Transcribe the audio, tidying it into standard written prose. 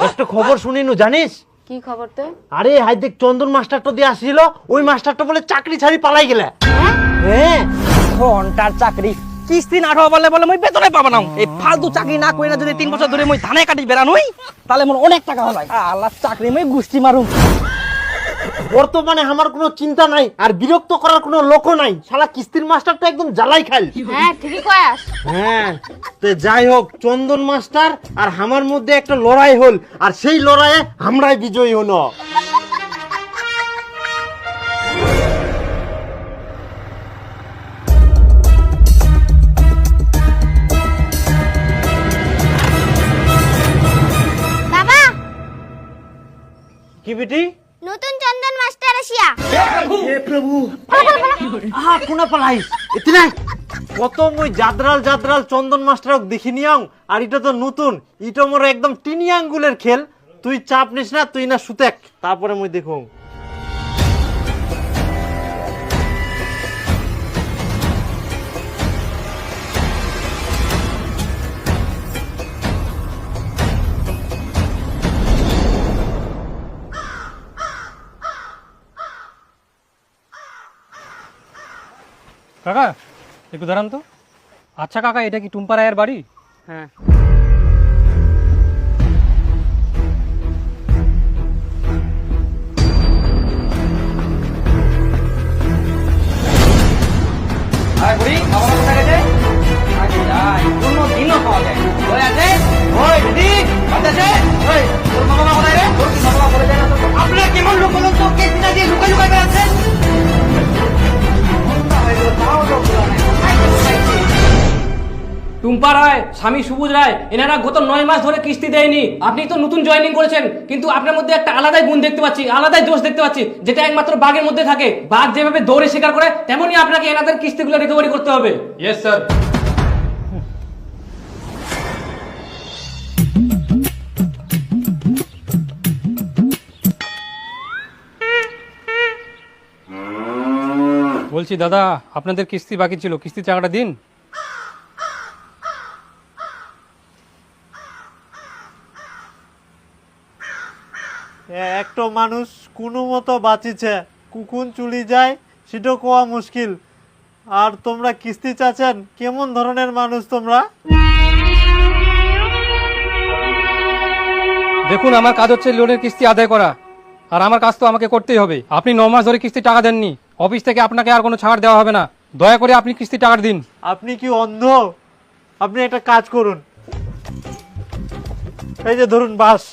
একটা খবর শুনিনু জানিস? কি খবর তো? আরে হাই দেখ চন্দন মাস্টারটা দিয়ে আসছিল, ওই মাস্টারটা বলে চাকরি ছাড়ি পালাই গেলে। হ্যাঁ ঘন্টার চাকরি কিস্তি না ঠাওয়া বলে বলে মই বেতনে পাবো না। এই ফালতু চাকরি না কইরা যদি 3 বছর ধরে মই ধানে কাটি বেড়ান হই তাহলে মোর অনেক টাকা হয়। আল্লাহ চাকরি মই গুষ্টি মারুম। বর্তমানে আমার কোনো চিন্তা নাই আর বিরক্ত করার কোনো লোকও নাই, শালা কিস্তির মাস্টারটা একদম জ্বালাই খাল। হ্যাঁ ঠিকই কয়াস। হ্যাঁ তো যাই হোক, চন্দন মাস্টার আর আমার মধ্যে একটা লড়াই হল, আর সেই লড়াইয়ে আমরাই বিজয়ী হলো। বাবা, কি বেটি? নতুন চন্দন মাস্টার আসিয়া। হে প্রভু, কোনা পালাই এতে নাই কত মই জাদরাল জাদরাল চন্দন মাস্টারক দেখিনিয়াং, আর এটা তো নতুন, এটা মোর একদম টিনি আঙ্গুলের খেল। তুই চাপ নিস না, তুই না সুতেক, তারপরে মই দেখুন। কাকা একটু দাঁড়ান তো। আচ্ছা কাকা, এটা কি টুম্পা রায়ের বাড়ি? হ্যাঁ আরে বুড়ি বাবা কোথায় গেছে? আগে যাই কোনো দিনও পাওয়া যায় না। ওই আছে ওই দিদি আছে ওই তোর বাবা কোথায় রে? তোর কি বাবা বলে যায় না তো? আপনারা কেমন লোক বলুন তো, কে দিনা দিয়ে লুকাই লুকাই বেড়াচ্ছেন? টুম্পা রায়, স্বামী সবুজ রায়, এনারা গত 9 মাস ধরে কিস্তি দেয়নি। আপনি তো নতুন জয়েনিং করেছেন, কিন্তু আপনার মধ্যে একটা আলাদাই গুণ দেখতে পাচ্ছি, আলাদাই দোষ দেখতে পাচ্ছি, যেটা একমাত্র বাঘের মধ্যে থাকে। বাঘ যেভাবে দৌড়ে শিকার করে, তেমনই আপনাকে এনাদের কিস্তিগুলো রিকভারি করতে হবে। Yes sir. বলছি দাদা, আপনাদের কিস্তি বাকি ছিল, কিস্তির টাকাটা দিন। একটা মানুষ কোনো মতো বাঁচিছে, কুকুন চুলি যায় সেটা কোয়া মুশকিল, আর তোমরা কিস্তি চাচ্ছেন? কেমন ধরনের মানুষ তোমরা? দেখুন, আমার কাজ হচ্ছে লোনের কিস্তি আদায় করা, আর আমার কাজ তো আমাকে করতেই হবে। আপনি 9 মাস ধরে কিস্তি টাকা দেননি, অফিস থেকে আপনাকে আর কোনো ছাড় দেওয়া হবে না। দয়া করে আপনি কিস্তি টাকা দিন। আপনি কি অন্ধ? আপনি একটা কাজ করুন, এই যে ধরুন বাস,